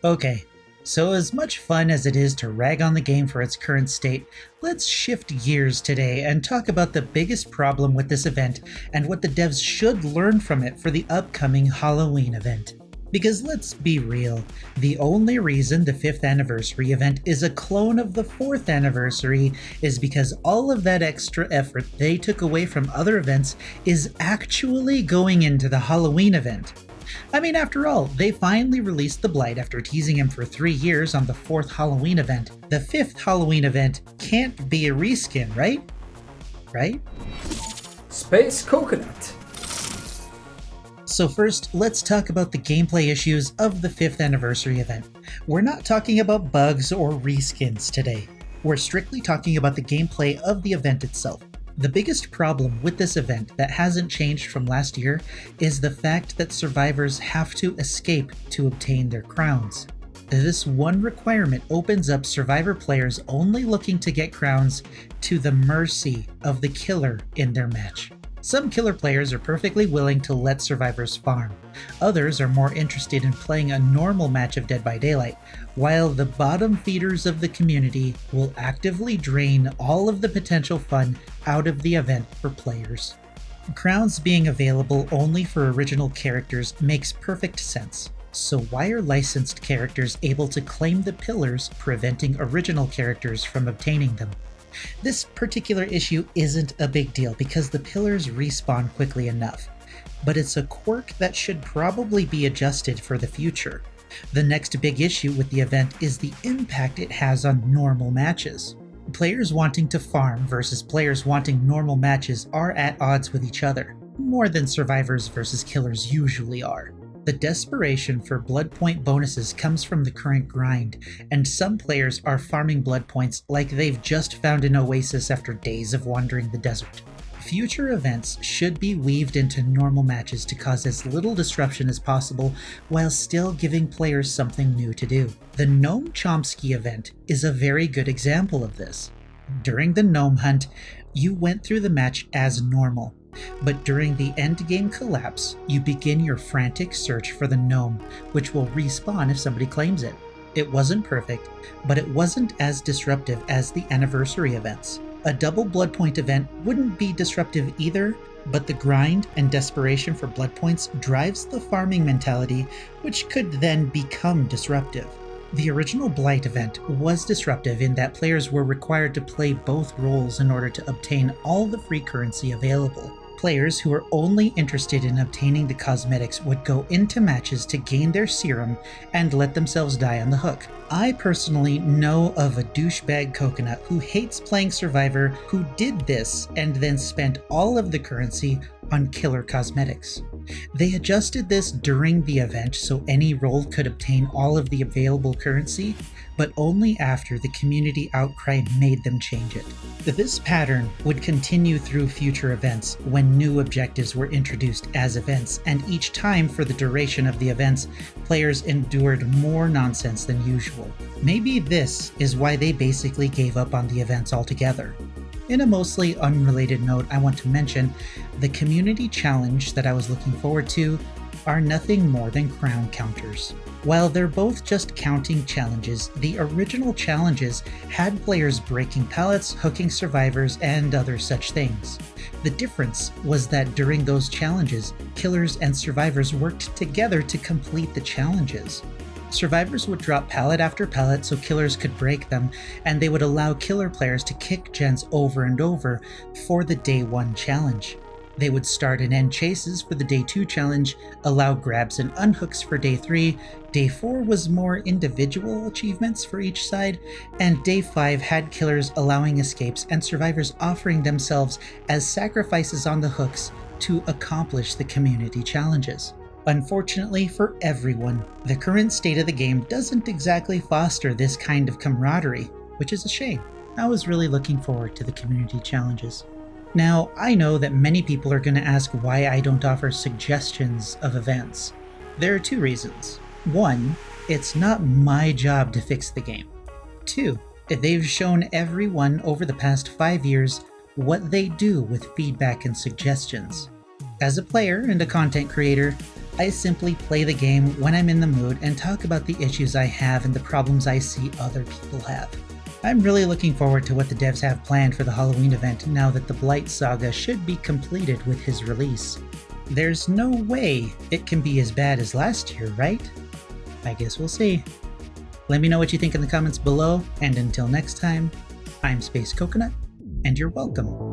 Okay, so as much fun as it is to rag on the game for its current state, let's shift gears today and talk about the biggest problem with this event and what the devs should learn from it for the upcoming Halloween event. Because let's be real, the only reason the 5th anniversary event is a clone of the 4th anniversary is because all of that extra effort they took away from other events is actually going into the Halloween event. I mean, after all, they finally released the Blight after teasing him for 3 years on the 4th Halloween event. The 5th Halloween event can't be a reskin, right? Right? Space Coconut. So first, let's talk about the gameplay issues of the 5th anniversary event. We're not talking about bugs or reskins today. We're strictly talking about the gameplay of the event itself. The biggest problem with this event that hasn't changed from last year is the fact that survivors have to escape to obtain their crowns. This one requirement opens up survivor players only looking to get crowns to the mercy of the killer in their match. Some killer players are perfectly willing to let survivors farm. Others are more interested in playing a normal match of Dead by Daylight, while the bottom feeders of the community will actively drain all of the potential fun out of the event for players. Crowns being available only for original characters makes perfect sense. So why are licensed characters able to claim the pillars, preventing original characters from obtaining them? This particular issue isn't a big deal because the pillars respawn quickly enough, but it's a quirk that should probably be adjusted for the future. The next big issue with the event is the impact it has on normal matches. Players wanting to farm versus players wanting normal matches are at odds with each other, more than survivors versus killers usually are. The desperation for blood point bonuses comes from the current grind, and some players are farming blood points like they've just found an oasis after days of wandering the desert. Future events should be weaved into normal matches to cause as little disruption as possible while still giving players something new to do. The Gnome Chomsky event is a very good example of this. During the Gnome Hunt, you went through the match as normal. But during the endgame collapse, you begin your frantic search for the gnome, which will respawn if somebody claims it. It wasn't perfect, but it wasn't as disruptive as the anniversary events. A double blood point event wouldn't be disruptive either, but the grind and desperation for blood points drives the farming mentality, which could then become disruptive. The original Blight event was disruptive in that players were required to play both roles in order to obtain all the free currency available. Players who were only interested in obtaining the cosmetics would go into matches to gain their serum and let themselves die on the hook. I personally know of a douchebag coconut who hates playing Survivor who did this and then spent all of the currency on killer cosmetics. They adjusted this during the event so any role could obtain all of the available currency, but only after the community outcry made them change it. This pattern would continue through future events when new objectives were introduced as events, and each time for the duration of the events, players endured more nonsense than usual. Maybe this is why they basically gave up on the events altogether. In a mostly unrelated note, I want to mention the community challenge that I was looking forward to are nothing more than crown counters. While they're both just counting challenges, the original challenges had players breaking pallets, hooking survivors, and other such things. The difference was that during those challenges, killers and survivors worked together to complete the challenges. Survivors would drop pallet after pallet so killers could break them, and they would allow killer players to kick gens over and over for the Day 1 challenge. They would start and end chases for the Day 2 challenge, allow grabs and unhooks for Day 3, Day 4 was more individual achievements for each side, and Day 5 had killers allowing escapes and survivors offering themselves as sacrifices on the hooks to accomplish the community challenges. Unfortunately for everyone, the current state of the game doesn't exactly foster this kind of camaraderie, which is a shame. I was really looking forward to the community challenges. Now, I know that many people are going to ask why I don't offer suggestions of events. There are 2 reasons. 1, it's not my job to fix the game. 2, they've shown everyone over the past 5 years what they do with feedback and suggestions. As a player and a content creator, I simply play the game when I'm in the mood and talk about the issues I have and the problems I see other people have. I'm really looking forward to what the devs have planned for the Halloween event now that the Blight saga should be completed with his release. There's no way it can be as bad as last year, right? I guess we'll see. Let me know what you think in the comments below, and until next time, I'm Space Coconut, and you're welcome.